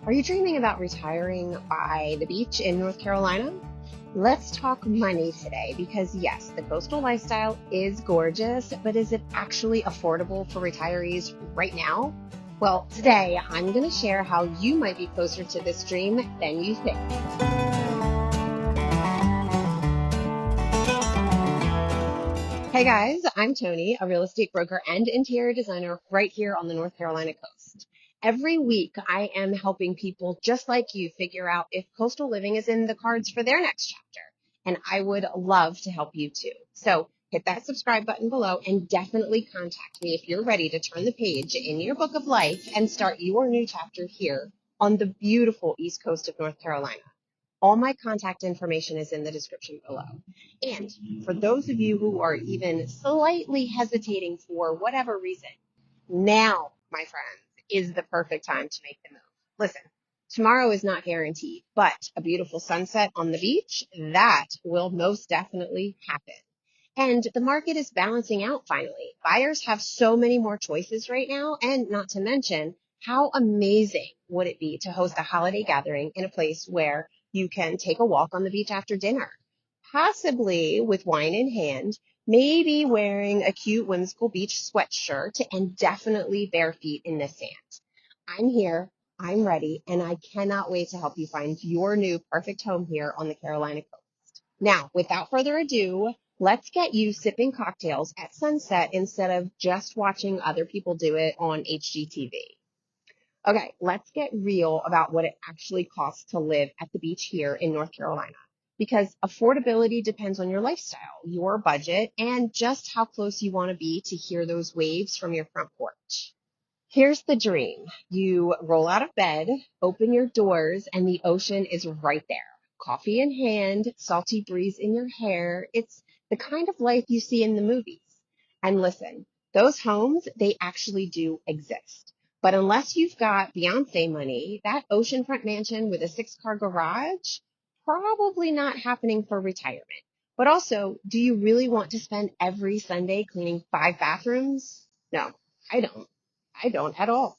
Are you dreaming about retiring by the beach in North Carolina? Let's talk money today because yes, the coastal lifestyle is gorgeous, but is it actually affordable for retirees right now? Well, today I'm going to share how you might be closer to this dream than you think. Hey guys, I'm Tony, a real estate broker and interior designer right here on the North Carolina coast. Every week, I am helping people just like you figure out if coastal living is in the cards for their next chapter. And I would love to help you too. So hit that subscribe button below and definitely contact me if you're ready to turn the page in your book of life and start your new chapter here on the beautiful East Coast of North Carolina. All my contact information is in the description below. And for those of you who are even slightly hesitating for whatever reason, now, my friends, is the perfect time to make the move. Listen, tomorrow is not guaranteed, but a beautiful sunset on the beach, that will most definitely happen. And the market is balancing out finally. Buyers have so many more choices right now, and not to mention, how amazing would it be to host a holiday gathering in a place where you can take a walk on the beach after dinner, possibly with wine in hand, maybe wearing a cute whimsical beach sweatshirt, and definitely bare feet in the sand. I'm here, I'm ready, and I cannot wait to help you find your new perfect home here on the Carolina coast. Now, without further ado, let's get you sipping cocktails at sunset instead of just watching other people do it on HGTV. Okay, let's get real about what it actually costs to live at the beach here in North Carolina, because affordability depends on your lifestyle, your budget, and just how close you want to be to hear those waves from your front porch. Here's the dream. You roll out of bed, open your doors, and the ocean is right there. Coffee in hand, salty breeze in your hair. It's the kind of life you see in the movies. And listen, those homes, they actually do exist. But unless you've got Beyonce money, that oceanfront mansion with a 6-car garage, probably not happening for retirement. But also, do you really want to spend every Sunday cleaning 5 bathrooms? No, I don't. I don't at all.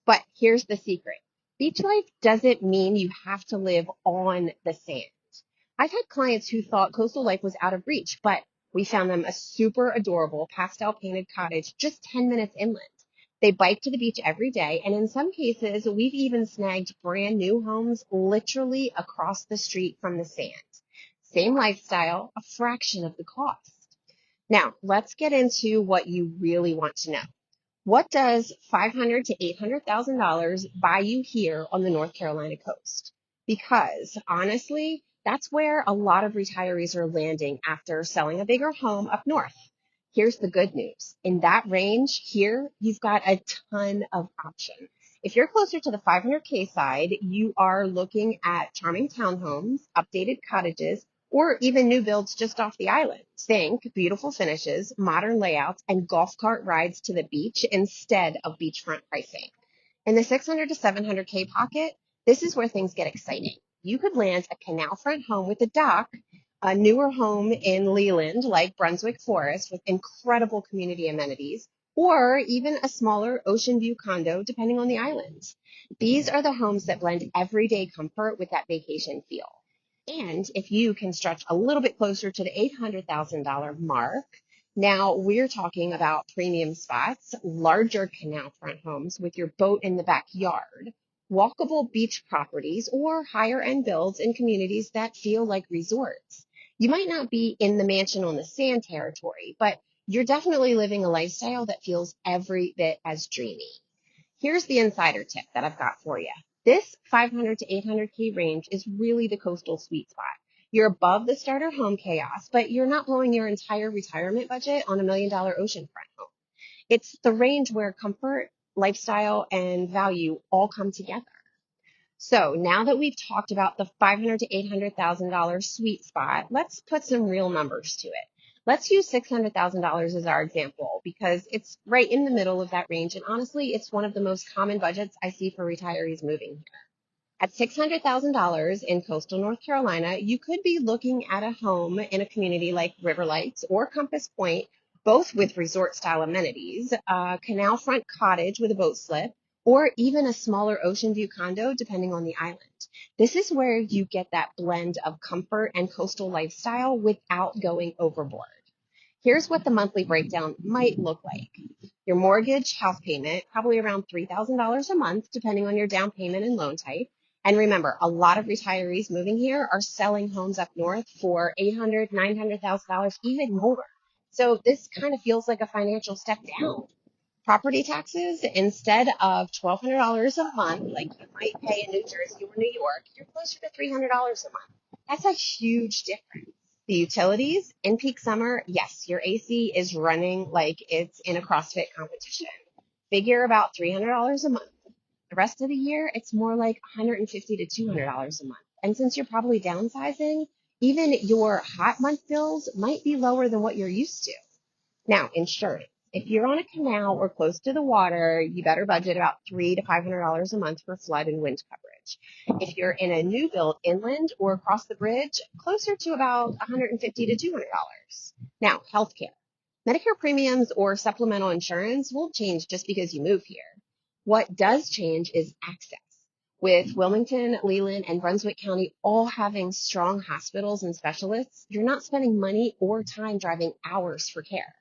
But here's the secret. Beach life doesn't mean you have to live on the sand. I've had clients who thought coastal life was out of reach, but we found them a super adorable pastel painted cottage just 10 minutes inland. They bike to the beach every day, and in some cases, we've even snagged brand new homes literally across the street from the sand. Same lifestyle, a fraction of the cost. Now, let's get into what you really want to know. What does $500,000 to $800,000 buy you here on the North Carolina coast? Because honestly, that's where a lot of retirees are landing after selling a bigger home up north. Here's the good news. In that range here, you've got a ton of options. If you're closer to the 500K side, you are looking at charming townhomes, updated cottages, or even new builds just off the island. Think beautiful finishes, modern layouts, and golf cart rides to the beach instead of beachfront pricing. In the 600 to 700K pocket, this is where things get exciting. You could land a canal-front home with a dock, a newer home in Leland like Brunswick Forest with incredible community amenities, or even a smaller ocean view condo depending on the island. These are the homes that blend everyday comfort with that vacation feel. And if you can stretch a little bit closer to the $800,000 mark, now we're talking about premium spots, larger canal front homes with your boat in the backyard, walkable beach properties, or higher end builds in communities that feel like resorts. You might not be in the mansion on the sand territory, but you're definitely living a lifestyle that feels every bit as dreamy. Here's the insider tip that I've got for you. This 500 to 800K range is really the coastal sweet spot. You're above the starter home chaos, but you're not blowing your entire retirement budget on $1 million oceanfront home. It's the range where comfort, lifestyle, and value all come together. So now that we've talked about the $500,000 to $800,000 sweet spot, let's put some real numbers to it. Let's use $600,000 as our example because it's right in the middle of that range. And honestly, it's one of the most common budgets I see for retirees moving here. At $600,000 in coastal North Carolina, you could be looking at a home in a community like River Lights or Compass Point, both with resort style amenities, a canal front cottage with a boat slip, or even a smaller ocean view condo, depending on the island. This is where you get that blend of comfort and coastal lifestyle without going overboard. Here's what the monthly breakdown might look like. Your mortgage house payment, probably around $3,000 a month, depending on your down payment and loan type. And remember, a lot of retirees moving here are selling homes up north for $800,000, $900,000, even more. So this kind of feels like a financial step down. Property taxes, instead of $1,200 a month, like you might pay in New Jersey or New York, you're closer to $300 a month. That's a huge difference. The utilities in peak summer, yes, your AC is running like it's in a CrossFit competition. Figure about $300 a month. The rest of the year, it's more like $150 to $200 a month. And since you're probably downsizing, even your hot month bills might be lower than what you're used to. Now, insurance. If you're on a canal or close to the water, you better budget about $300 to $500 a month for flood and wind coverage. If you're in a new build inland or across the bridge, closer to about $150 to $200. Now, healthcare. Medicare premiums or supplemental insurance won't change just because you move here. What does change is access. With Wilmington, Leland, and Brunswick County all having strong hospitals and specialists, you're not spending money or time driving hours for care.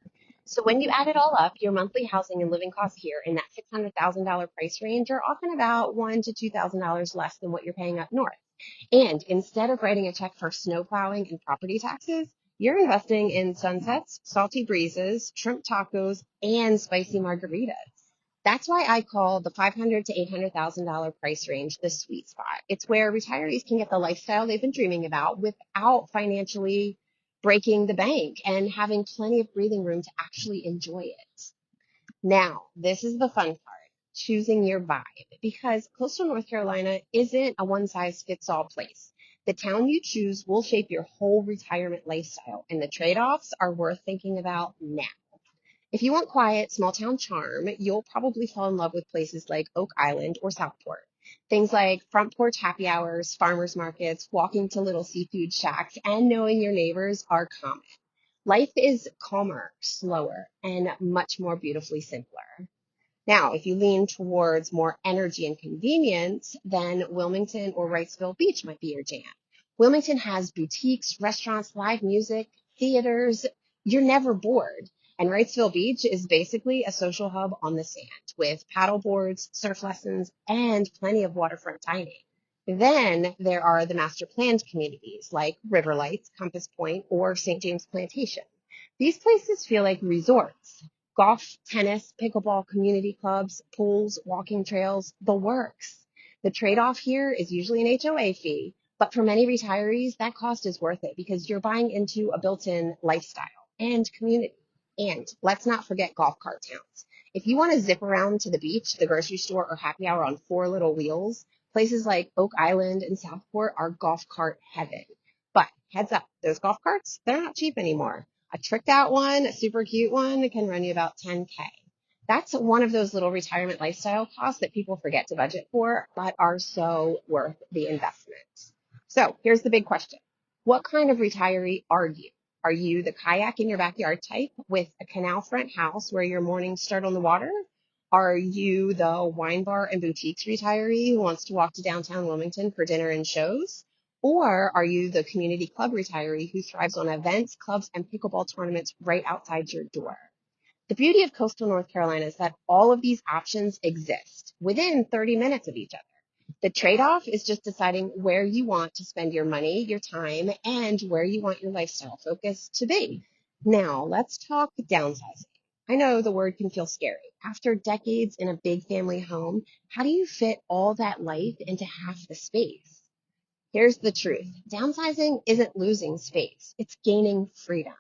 So when you add it all up, your monthly housing and living costs here in that $600,000 price range are often about $1,000 to $2,000 less than what you're paying up north. And instead of writing a check for snow plowing and property taxes, you're investing in sunsets, salty breezes, shrimp tacos, and spicy margaritas. That's why I call the $500,000 to $800,000 price range the sweet spot. It's where retirees can get the lifestyle they've been dreaming about without financially breaking the bank and having plenty of breathing room to actually enjoy it. Now, this is the fun part, choosing your vibe, because coastal North Carolina isn't a one-size-fits-all place. The town you choose will shape your whole retirement lifestyle, and the trade-offs are worth thinking about now. If you want quiet, small town charm, you'll probably fall in love with places like Oak Island or Southport. Things like front porch happy hours, farmers markets, walking to little seafood shacks, and knowing your neighbors are common. Life is calmer, slower, and much more beautifully simpler. Now, if you lean towards more energy and convenience, then Wilmington or Wrightsville Beach might be your jam. Wilmington has boutiques, restaurants, live music, theaters. You're never bored. And Wrightsville Beach is basically a social hub on the sand with paddle boards, surf lessons, and plenty of waterfront dining. Then there are the master planned communities like River Lights, Compass Point, or St. James Plantation. These places feel like resorts. Golf, tennis, pickleball, community clubs, pools, walking trails, the works. The trade-off here is usually an HOA fee, but for many retirees, that cost is worth it because you're buying into a built-in lifestyle and community. And let's not forget golf cart towns. If you want to zip around to the beach, the grocery store, or happy hour on four little wheels, places like Oak Island and Southport are golf cart heaven. But heads up, those golf carts, they're not cheap anymore. A tricked out one, a super cute one, can run you about $10K. That's one of those little retirement lifestyle costs that people forget to budget for, but are so worth the investment. So here's the big question. What kind of retiree are you? Are you the kayak in your backyard type with a canal front house where your mornings start on the water? Are you the wine bar and boutiques retiree who wants to walk to downtown Wilmington for dinner and shows? Or are you the community club retiree who thrives on events, clubs, and pickleball tournaments right outside your door? The beauty of coastal North Carolina is that all of these options exist within 30 minutes of each other. The trade-off is just deciding where you want to spend your money, your time, and where you want your lifestyle focus to be. Now, let's talk downsizing. I know the word can feel scary. After decades in a big family home, how do you fit all that life into half the space? Here's the truth. Downsizing isn't losing space. It's gaining freedom.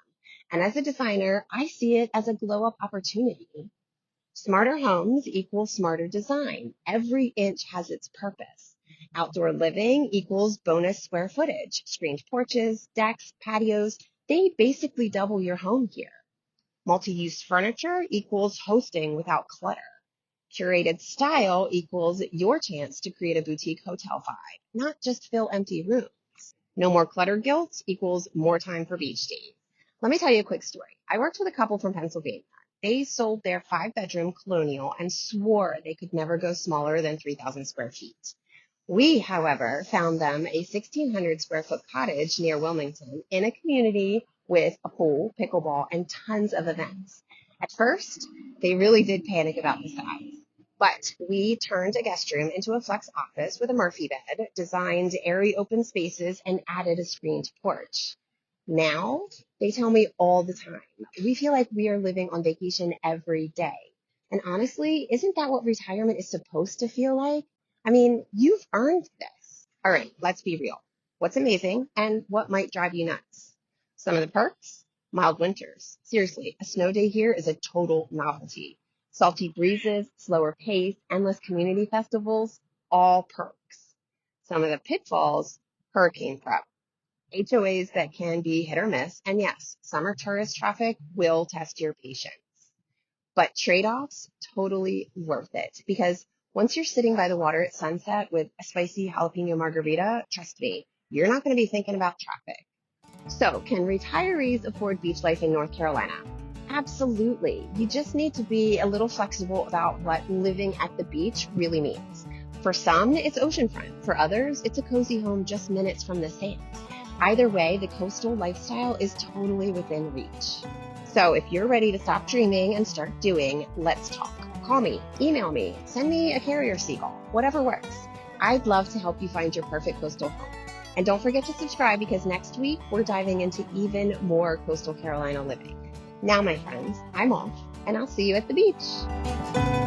And as a designer, I see it as a glow up opportunity. Smarter homes equals smarter design. Every inch has its purpose. Outdoor living equals bonus square footage. Screened porches, decks, patios, they basically double your home here. Multi-use furniture equals hosting without clutter. Curated style equals your chance to create a boutique hotel vibe, not just fill empty rooms. No more clutter guilt equals more time for beach days. Let me tell you a quick story. I worked with a couple from Pennsylvania. They sold their 5-bedroom colonial and swore they could never go smaller than 3,000 square feet. We, however, found them a 1,600 square foot cottage near Wilmington in a community with a pool, pickleball, and tons of events. At first, they really did panic about the size, but we turned a guest room into a flex office with a Murphy bed, designed airy open spaces, and added a screened porch. Now, they tell me all the time, we feel like we are living on vacation every day. And honestly, isn't that what retirement is supposed to feel like? I mean, you've earned this. All right, let's be real. What's amazing and what might drive you nuts? Some of the perks: mild winters. Seriously, a snow day here is a total novelty. Salty breezes, slower pace, endless community festivals, all perks. Some of the pitfalls: hurricane prep, HOAs that can be hit or miss, and yes, summer tourist traffic will test your patience. But trade-offs, totally worth it, because once you're sitting by the water at sunset with a spicy jalapeno margarita, trust me, you're not going to be thinking about traffic. So, can retirees afford beach life in North Carolina? Absolutely. You just need to be a little flexible about what living at the beach really means. For some, it's oceanfront. For others, it's a cozy home just minutes from the sands. Either way, the coastal lifestyle is totally within reach. So if you're ready to stop dreaming and start doing, let's talk. Call me, email me, send me a carrier seagull, whatever works. I'd love to help you find your perfect coastal home. And don't forget to subscribe, because next week we're diving into even more coastal Carolina living. Now, my friends, I'm off, and I'll see you at the beach.